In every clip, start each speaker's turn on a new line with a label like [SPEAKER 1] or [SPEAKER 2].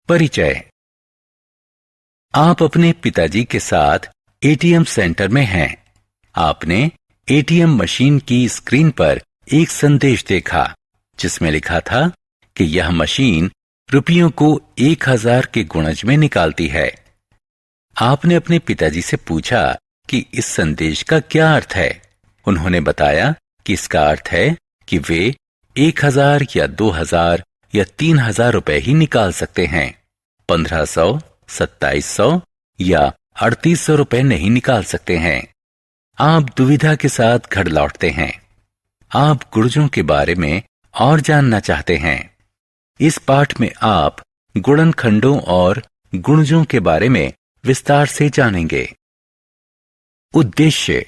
[SPEAKER 1] परिचय। आप अपने पिताजी के साथ एटीएम सेंटर में हैं। आपने एटीएम मशीन की स्क्रीन पर एक संदेश देखा जिसमें लिखा था कि यह मशीन रुपयों को 1000 के गुणज में निकालती है। आपने अपने पिताजी से पूछा कि इस संदेश का क्या अर्थ है। उन्होंने बताया कि इसका अर्थ है कि वे 1000 या 2000 या 3000 रुपए ही निकाल सकते हैं। 1500, 2700 या 3800 रुपए नहीं निकाल सकते हैं। आप दुविधा के साथ घर लौटते हैं। आप गुणजों के बारे में और जानना चाहते हैं। इस पाठ में आप गुणनखंडों और गुणजों के बारे में विस्तार से जानेंगे। उद्देश्य।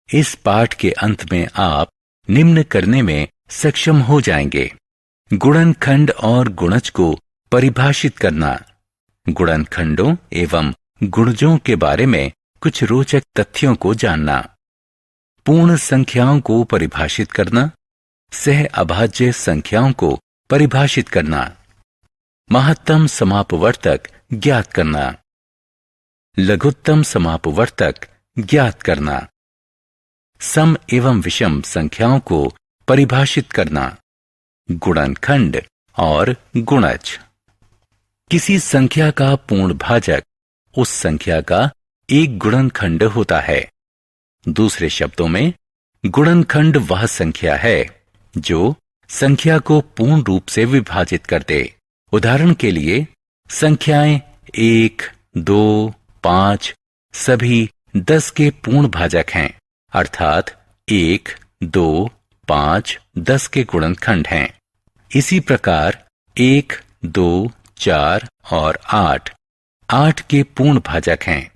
[SPEAKER 1] इस पाठ के अंत में आप निम्न करने में सक्षम हो जाएंगे: गुणनखंड और गुणज को परिभाषित करना, गुणनखंडों एवं गुणजों के बारे में कुछ रोचक तथ्यों को जानना, पूर्ण संख्याओं को परिभाषित करना, सह अभाज्य संख्याओं को परिभाषित करना, महत्तम समापवर्तक ज्ञात करना, लघुत्तम समापवर्तक ज्ञात करना, सम एवं विषम संख्याओं को परिभाषित करना, गुणनखंड और गुणज। किसी संख्या का पूर्ण भाजक उस संख्या का एक गुणनखंड होता है। दूसरे शब्दों में, गुणनखंड वह संख्या है जो संख्या को पूर्ण रूप से विभाजित कर दे। उदाहरण के लिए, संख्याएं 1, 2, 5 सभी 10 के पूर्ण भाजक हैं, अर्थात 1, 2, 5, 10 के गुणनखंड हैं। इसी प्रकार 1, 2, 4 और 8 के पूर्ण भाजक हैं।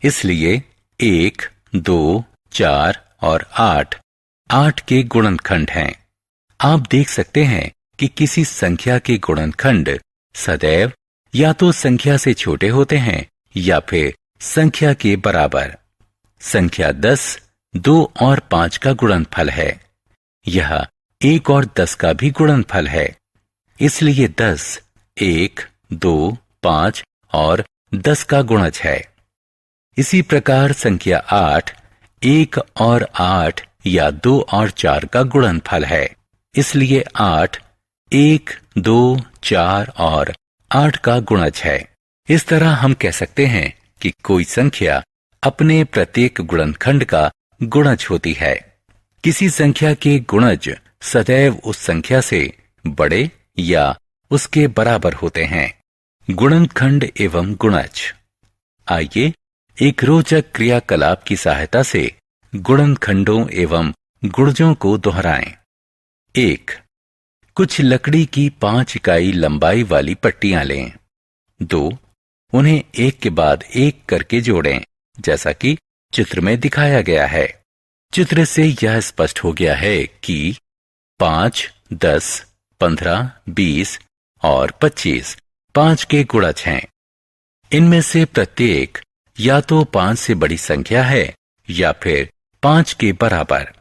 [SPEAKER 1] इसलिए 1, 2, 4 और 8 के गुणनखंड हैं। आप देख सकते हैं कि किसी संख्या के गुणनखंड सदैव या तो संख्या से छोटे होते हैं या फिर संख्या के बराबर। संख्या 10 2 और 5 का गुणनफल है। यह 1 और 10 का भी गुणनफल है। इसलिए 10 1, 2, 5 और 10 का गुणज है। इसी प्रकार संख्या 8 1 और 8 या 2 और 4 का गुणनफल है। इसलिए 8 1, 2, 4 और 8 का गुणज है। इस तरह हम कह सकते हैं कि कोई संख्या अपने प्रत्येक गुणनखंड का गुणज होती है। किसी संख्या के गुणज सदैव उस संख्या से बड़े या उसके बराबर होते हैं। गुणनखंड एवं गुणज। आइए एक रोचक क्रियाकलाप की सहायता से गुणनखंडों एवं गुणजों को दोहराएं। 1. कुछ लकड़ी की 5 इकाई लंबाई वाली पट्टियां लें। 2. उन्हें एक के बाद एक करके जोड़ें, जैसा कि चित्र में दिखाया गया है। चित्र से यह स्पष्ट हो गया है कि 5, 10, 15, 20 और 25 5 के गुणज हैं। इनमें से प्रत्येक या तो 5 से बड़ी संख्या है या फिर 5 के बराबर।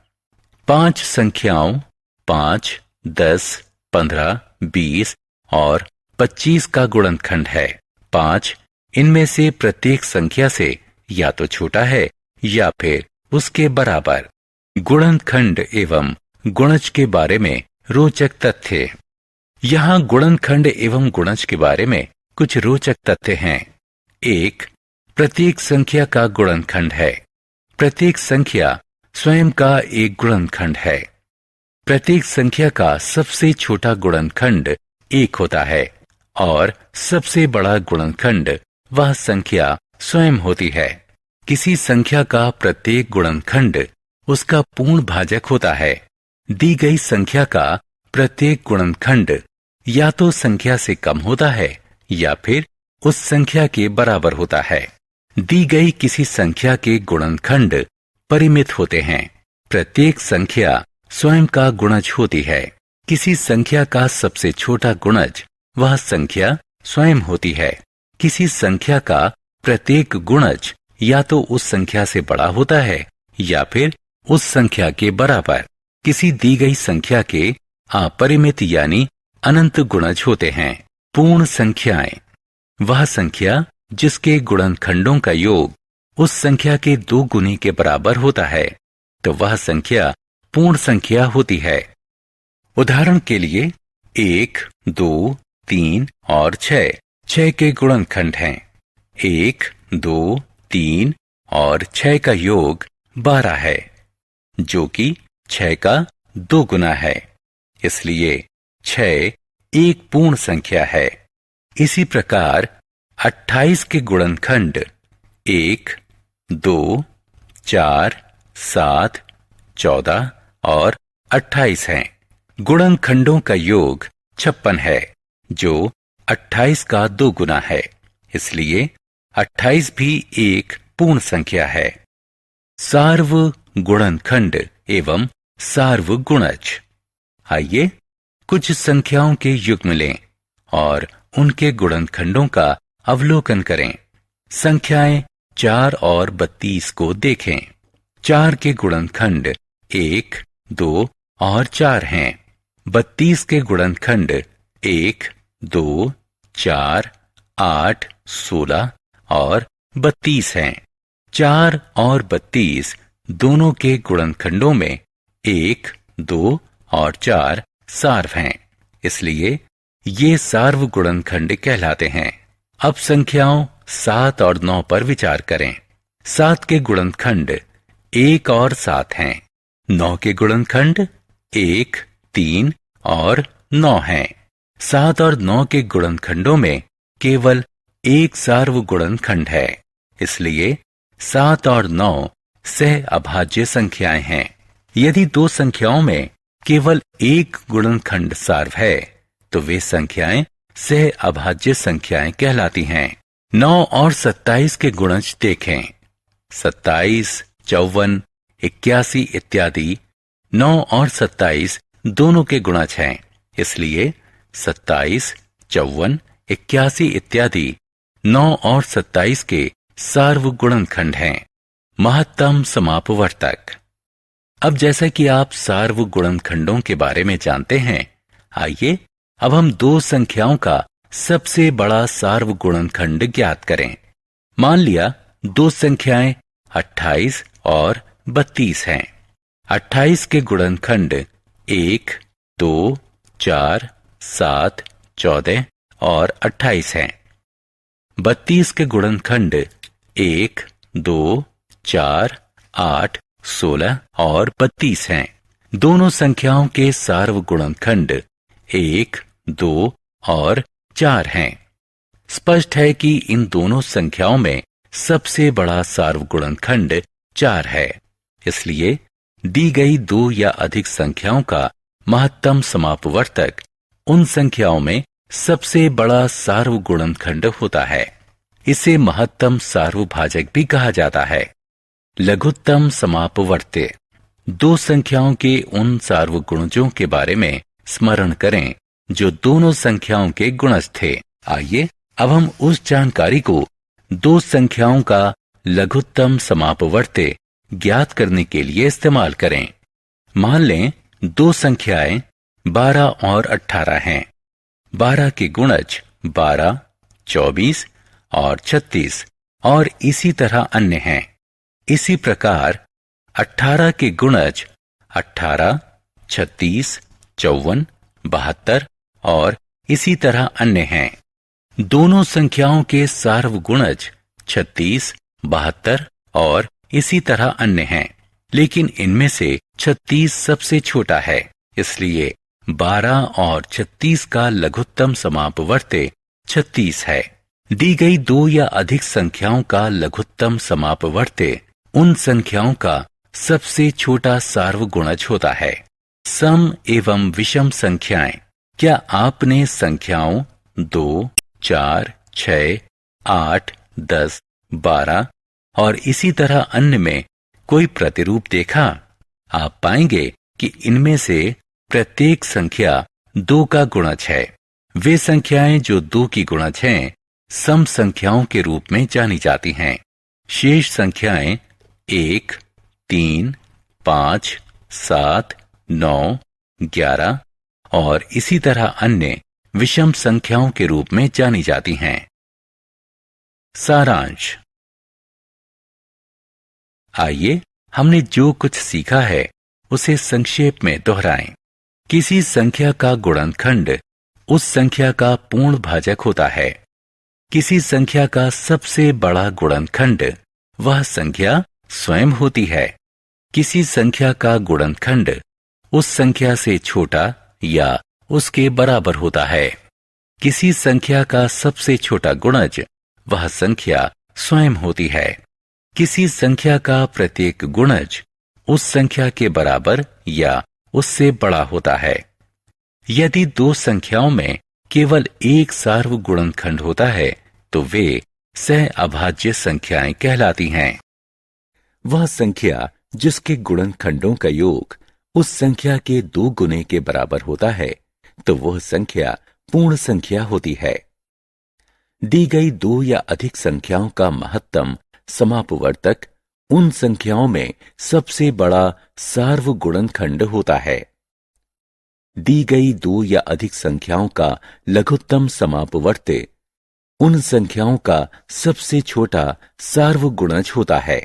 [SPEAKER 1] 5 संख्याओं 5, 10, 15, 20 और 25 का गुणनखंड है। 5 इनमें से प्रत्येक संख्या से या तो छोटा है या फिर उसके बराबर। गुणनखंड एवं गुणज के बारे में रोचक तथ्य। यहाँ गुणनखंड एवं गुणज के बारे में कुछ रोचक तथ्य हैं। 1. प्रत्येक संख्या का गुणनखंड है। प्रत्येक संख्या स्वयं का एक गुणनखंड है। प्रत्येक संख्या का सबसे छोटा गुणनखंड 1 होता है और सबसे बड़ा गुणनखंड वह संख्या स्वयं होती है। किसी संख्या का प्रत्येक गुणनखंड उसका पूर्ण भाजक होता है। दी गई संख्या का प्रत्येक गुणनखंड या तो संख्या से कम होता है या फिर उस संख्या के बराबर होता है। दी गई किसी संख्या के गुणनखंड परिमित होते हैं। प्रत्येक संख्या स्वयं का गुणज होती है। किसी संख्या का सबसे छोटा गुणज वह संख्या स्वयं होती है। किसी संख्या का प्रत्येक गुणज या तो उस संख्या से बड़ा होता है या फिर उस संख्या के बराबर। किसी दी गई संख्या के अपरिमित यानी अनंत गुणज होते हैं। पूर्ण संख्याएं वह संख्या जिसके गुणनखंडों का योग उस संख्या के 2 गुने के बराबर होता है, तो वह संख्या पूर्ण संख्या होती है। उदाहरण के लिए 1, 2, 3 और 6 के गुणनखंड हैं। 1, 2, 3 और 6 का योग 12 है, जो कि 6 का 2 गुना है। इसलिए 6 एक पूर्ण संख्या है। इसी प्रकार 28 के गुणनखंड 1, 2, 4, 7, 14 और 28 हैं। गुणनखंडों का योग 56 है, जो 28 का 2 गुना है। इसलिए 28 भी एक पूर्ण संख्या है। सार्व गुणनखंड एवं सार्व गुणज। आइए कुछ संख्याओं के युग्म लें और उनके गुणनखंडों का अवलोकन करें। संख्याएं 4 और 32 को देखें। 4 के गुणनखंड 1, 2 और 4 हैं। 32 के गुणनखंड 1, 2, 4, 8, 16 और 32 हैं। 4 और 32 दोनों के गुणनखंडों में 1, 2 और 4 सार्व हैं। इसलिए ये सार्व गुणनखंड कहलाते हैं। अब संख्याओं 7 और 9 पर विचार करें। 7 के गुणनखंड 1 और 7 हैं। 9 के गुणनखंड 1, 3 और 9 हैं। 7 और 9 के गुणनखंडों में केवल एक सार्व गुणनखंड है। इसलिए 7 और 9 सह अभाज्य संख्याएं हैं। यदि दो संख्याओं में केवल एक गुणनखंड सार्व है, तो वे संख्याएं सह अभाज्य संख्याएं कहलाती हैं। 9 और 27 के गुणज देखें। 27, 54, 81 इत्यादि 9 और 27 दोनों के गुणज हैं। इसलिए 27, 54, 81 इत्यादि 9 और 27 के सार्व गुणनखंड हैं। महत्तम समापवर्तक। अब जैसा कि आप सार्व गुणनखंडों के बारे में जानते हैं, आइए अब हम दो संख्याओं का सबसे बड़ा सार्व गुणनखंड ज्ञात करें। मान लिया दो संख्याएं 28 और 32 हैं। 28 के गुणनखंड 1, 2, 4, 7, 14 और 28 हैं। 32 के गुणनखंड 1, 2, 4, 8, 16 और 32 हैं। दोनों संख्याओं के सार्व गुणनखंड 1, 2 और 4 हैं। स्पष्ट है कि इन दोनों संख्याओं में सबसे बड़ा सार्व गुणनखंड 4 है। इसलिए दी गई दो या अधिक संख्याओं का महत्तम समापवर्तक उन संख्याओं में सबसे बड़ा सार्व गुणनखंड होता है। इसे महत्तम सार्वभाजक भी कहा जाता है। लघुत्तम समापवर्त्य। दो संख्याओं के उन सार्वगुणजों के बारे में स्मरण करें जो दोनों संख्याओं के गुणज थे। आइए अब हम उस जानकारी को दो संख्याओं का लघुत्तम समापवर्त्य ज्ञात करने के लिए इस्तेमाल करें। मान लें दो संख्याएं 12 और 18 हैं। 12 के गुणज 12, 24 और 36 और इसी तरह अन्य हैं। इसी प्रकार 18 के गुणज 18, 36, 54, 72 और इसी तरह अन्य हैं। दोनों संख्याओं के सार्वगुणज 36, 72 और इसी तरह अन्य हैं, लेकिन इनमें से 36 सबसे छोटा है। इसलिए 12 और 36 का लघुत्तम समापवर्त्य 36 है। दी गई दो या अधिक संख्याओं का लघुत्तम समापवर्त्य उन संख्याओं का सबसे छोटा सार्वगुणज होता है। सम एवं विषम संख्याएं। क्या आपने संख्याओं 2, 4, 6, 8, 10, 12 और इसी तरह अन्य में कोई प्रतिरूप देखा? आप पाएंगे कि इनमें से प्रत्येक संख्या 2 का गुणज है। वे संख्याएं जो 2 की गुणज हैं, सम संख्याओं के रूप में जानी जाती हैं। शेष संख्याएं 1, 3, 5, 7, 9, 11 और इसी तरह अन्य विषम संख्याओं के रूप में जानी जाती हैं। सारांश। आइए हमने जो कुछ सीखा है उसे संक्षेप में दोहराएं। किसी संख्या का गुणनखंड उस संख्या का पूर्ण भाजक होता है। किसी संख्या का सबसे बड़ा गुणनखंड वह संख्या स्वयं होती है। किसी संख्या का गुणनखंड उस संख्या से छोटा या उसके बराबर होता है। किसी संख्या का सबसे छोटा गुणज वह संख्या स्वयं होती है। किसी संख्या का प्रत्येक गुणज उस संख्या के बराबर या उससे बड़ा होता है। यदि दो संख्याओं में केवल एक सार्वगुणनखंड होता है तो वे सह अभाज्य संख्याएं कहलाती हैं। वह संख्या जिसके गुणनखंडों का योग उस संख्या के 2 गुने के बराबर होता है तो वह संख्या पूर्ण संख्या होती है। दी गई 2 या अधिक संख्याओं का महत्तम समापवर्तक उन संख्याओं में सबसे बड़ा सार्वगुणनखंड होता है। दी गई 2 या अधिक संख्याओं का लघुत्तम समापवर्त्य उन संख्याओं का सबसे छोटा सार्वगुणज होता है।